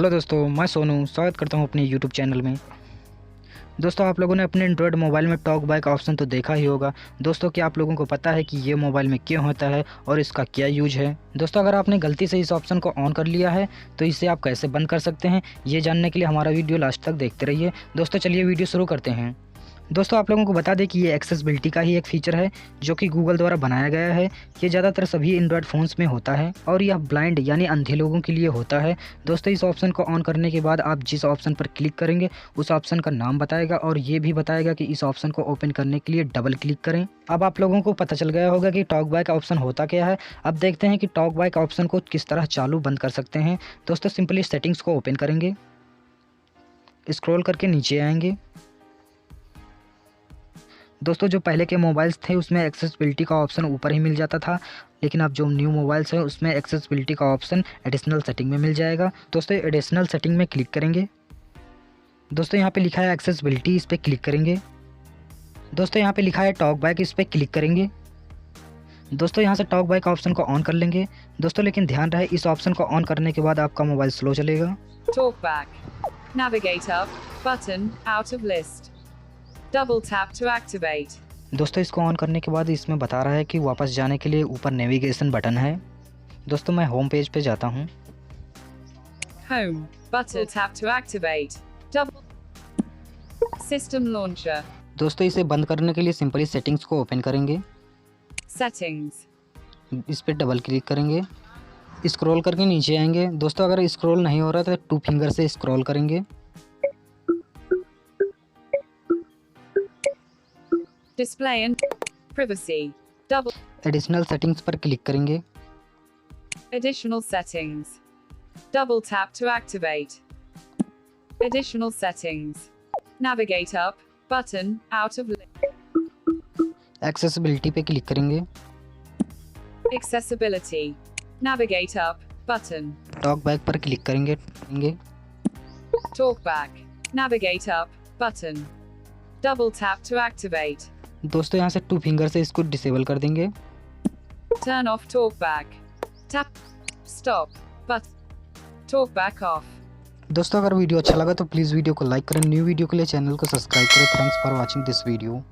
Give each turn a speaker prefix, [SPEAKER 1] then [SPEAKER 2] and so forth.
[SPEAKER 1] Hello दोस्तों, मैं सोनू स्वागत करता हूं अपने यूट्यूब चैनल में। दोस्तों, आप लोगों ने अपने एंड्रॉयड मोबाइल में टॉक बैक ऑप्शन तो देखा ही होगा। दोस्तों, क्या आप लोगों को पता है कि ये मोबाइल में क्यों होता है और इसका क्या यूज है? दोस्तों, अगर आपने गलती से इस ऑप्शन को ऑन कर लिया है तो इसे आप कैसे बंद कर सकते हैं, ये जानने के लिए हमारा वीडियो लास्ट तक देखते रहिए। दोस्तों, चलिए वीडियो शुरू करते हैं। दोस्तों, आप लोगों को बता दें कि ये एक्सेसिबिलिटी का ही एक फ़ीचर है जो कि गूगल द्वारा बनाया गया है। ये ज़्यादातर सभी एंड्रॉयड फ़ोन्स में होता है और यह ब्लाइंड यानी अंधे लोगों के लिए होता है। दोस्तों, इस ऑप्शन को ऑन करने के बाद आप जिस ऑप्शन पर क्लिक करेंगे उस ऑप्शन का नाम बताएगा और ये भी बताएगा कि इस ऑप्शन को ओपन करने के लिए डबल क्लिक करें। अब आप लोगों को पता चल गया होगा कि टॉक बैक ऑप्शन होता क्या है। अब देखते हैं कि टॉक बैक ऑप्शन को किस तरह चालू बंद कर सकते हैं। दोस्तों, सिंपली सेटिंग्स को ओपन करेंगे, स्क्रॉल करके नीचे आएंगे। दोस्तों, जो पहले के मोबाइल्स थे उसमें एक्सेसिबिलिटी का ऑप्शन ऊपर ही मिल जाता था, लेकिन अब जो न्यू मोबाइल्स हैं उसमें एक्सेसिबिलिटी का ऑप्शन एडिशनल सेटिंग में मिल जाएगा। दोस्तों, एडिशनल सेटिंग में क्लिक करेंगे। दोस्तों, यहाँ पे लिखा है एक्सेसिबिलिटी, इस पर क्लिक करेंगे। दोस्तों, यहाँ पे लिखा है टॉक बैक, इस पर क्लिक करेंगे। दोस्तों, यहाँ से टॉक बैक ऑप्शन को ऑन कर लेंगे। दोस्तों, लेकिन ध्यान रहे इस ऑप्शन को ऑन करने के बाद आपका मोबाइल स्लो चलेगा।
[SPEAKER 2] Talk back. Navigate up. Button. Out of list. Double tap to activate.
[SPEAKER 1] दोस्तों, इसको ऑन करने के बाद इसमें बता रहा है कि वापस जाने के लिए ऊपर नेविगेशन बटन है। दोस्तों, मैं होम पेज पे जाता हूँ।
[SPEAKER 2] Home. Button tap to activate. Double. System launcher.
[SPEAKER 1] दोस्तों, इसे बंद करने के लिए सिंपली सेटिंग्स को ओपन करेंगे,
[SPEAKER 2] Settings.
[SPEAKER 1] इस पर डबल क्लिक करेंगे, स्क्रॉल करके नीचे आएंगे। दोस्तों, अगर स्क्रॉल नहीं हो रहा तो 2 फिंगर से स्क्रॉल करेंगे।
[SPEAKER 2] Display and privacy. Double.
[SPEAKER 1] Additional settings पर क्लिक करेंगे।
[SPEAKER 2] Additional settings. Double tap to activate. Additional settings. Navigate up. Button. Out of list.
[SPEAKER 1] Accessibility पे क्लिक करेंगे।
[SPEAKER 2] Accessibility. Navigate up. Button.
[SPEAKER 1] Talk back पर click करेंगे।
[SPEAKER 2] Talk back. Navigate up. Button. Double tap to activate.
[SPEAKER 1] दोस्तों, यहाँ से 2 finger से इसको disable कर देंगे।
[SPEAKER 2] Turn off talkback. Tap. Stop. But. Talkback off.
[SPEAKER 1] दोस्तों, अगर वीडियो अच्छा लगा तो प्लीज़ वीडियो को लाइक करें। न्यू वीडियो के लिए चैनल को सब्सक्राइब करें। Thanks for watching this video.